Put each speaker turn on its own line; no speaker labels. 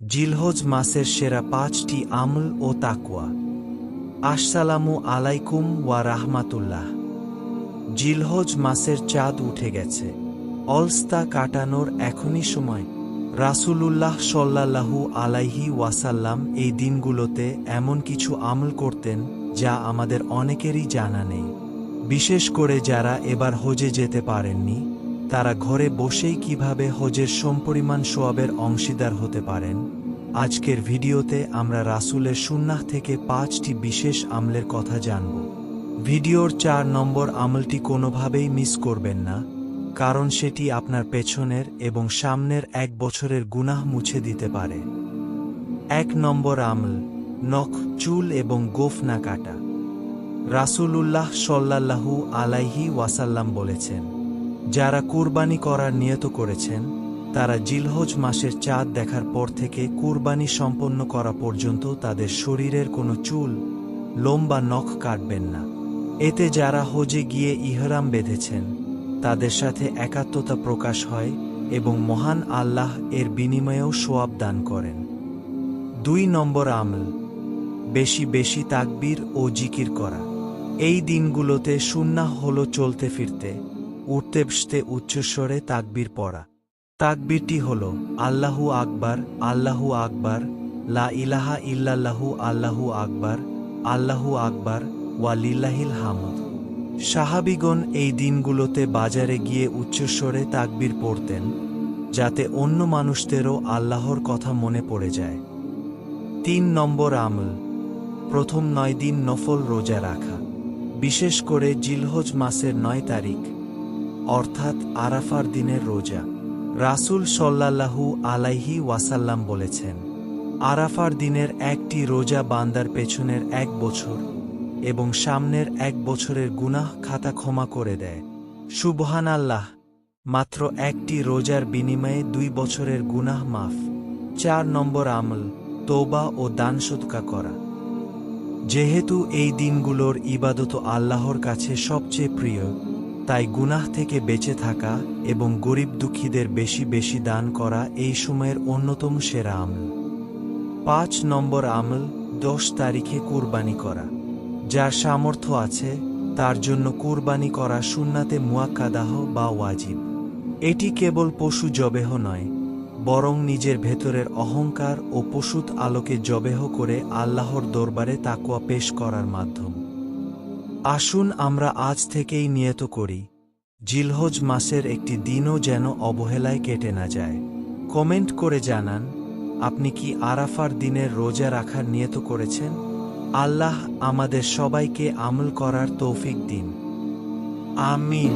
জিলহজ মাসের সেরা ৫টি আমল ও তাকওয়া। আসসালামু আলাইকুম ওয়া রাহমাতুল্লাহ। জিলহজ মাসের চাঁদ উঠে গেছে। অলস্তা কাটানোর এখনই সময়। রাসূলুল্লাহ সাল্লাল্লাহু আলাইহি ওয়াসাল্লাম এই দিনগুলোতে এমন কিছু আমল করতেন যা আমাদের অনেকেরই জানা নেই। বিশেষ করে যারা এবার হজে যেতে পারেননি, তারা ঘরে বসেই কিভাবে হজের সমপরিমাণ সওয়াবের অংশীদার হতে পারেন। আজকের ভিডিওতে আমরা রাসূলের সুন্নাহ থেকে ৫টি বিশেষ আমলের কথা জানব। ভিডিওর ৪ নম্বর আমলটি কোনোভাবেই মিস করবেন না, কারণ সেটি আপনার পেছনের এবং সামনের ১ বছরের গুনাহ মুছে দিতে পারে। ১ নম্বর আমল, নখ, চুল এবং গোঁফ না কাটা। রাসূলুল্লাহ সাল্লাল্লাহু আলাইহি ওয়াসাল্লাম বলেছেন, যারা কুরবানি করার নিয়ত করেছেন, তারা জিলহজ মাসের চাঁদ দেখার পর থেকে কুরবানি সম্পন্ন করা পর্যন্ত তাদের শরীরের কোনো চুল, লোম বা নখ কাটবেন না। এতে যারা হজে গিয়ে ইহরাম বেঁধেছেন, তাদের সাথে একাত্মতা প্রকাশ হয় এবং মহান আল্লাহ এর বিনিময়েও সওয়াব দান করেন। ২ নম্বর আমল, বেশি বেশি তাকবীর ও জিকির করা। এই দিনগুলোতে সুন্নাহ হলো চলতে ফিরতে, উঠতে বসতে উচ্চস্বরে তাকবীর পড়া। তাকবীরটি হল আল্লাহু আকবার, আল্লাহু আকবার, লা ইলাহা ইল্লাল্লাহু, আল্লাহু আকবার, আল্লাহু আকবার, ওয়া লিল্লাহিল হামদ। সাহাবীগণ এই দিনগুলোতে বাজারে গিয়ে উচ্চস্বরে তাকবীর পড়তেন, যাতে অন্য মানুষদেরও আল্লাহর কথা মনে পড়ে যায়। ৩ নম্বর আমল, প্রথম ৯ দিন নফল রোজা রাখা। বিশেষ করে জিলহজ মাসের ৯ তারিখ, অর্থাৎ আরাফার দিনের রোজা। রাসূল সাল্লাল্লাহু আলাইহি ওয়াসাল্লাম বলেছেন, আরাফার দিনের একটি রোজা বান্দার পেছনের ১ বছর এবং সামনের ১ বছরের গুনাহ খাতা ক্ষমা করে দেয়। সুবহানাল্লাহ! মাত্র একটি রোজার বিনিময়ে ২ বছরের গুনাহ মাফ। ৪ নম্বর আমল, তওবা ও দান সদকা করা। যেহেতু এই দিনগুলোর ইবাদত আল্লাহর কাছে সবচেয়ে প্রিয়, তাই গুনাহ থেকে বেঁচে থাকা এবং গরিব দুঃখীদের বেশি বেশি দান করা এই সময়ের অন্যতম সেরা আমল। ৫ নম্বর আমল, ১০ তারিখে কুরবানি করা। যার সামর্থ্য আছে তার জন্য কুরবানি করা সুন্নাতে মুয়াক্কাদাহ বা ওয়াজিব। এটি কেবল পশু জবেহ নয়, বরং নিজের ভেতরের অহংকার ও পশুত আলোকে জবেহ করে আল্লাহর দরবারে তাকওয়া পেশ করার মাধ্যম। আসুন আমরা আজ থেকেই নিয়ত করি, জিলহজ মাসের একটি দিনও যেন অবহেলায় কেটে না যায়। কমেন্ট করে জানান, আপনি কি আরাফার দিনের রোজা রাখার নিয়ত করেছেন? আল্লাহ আমাদের সবাইকে আমল করার তৌফিক দিন। আমিন।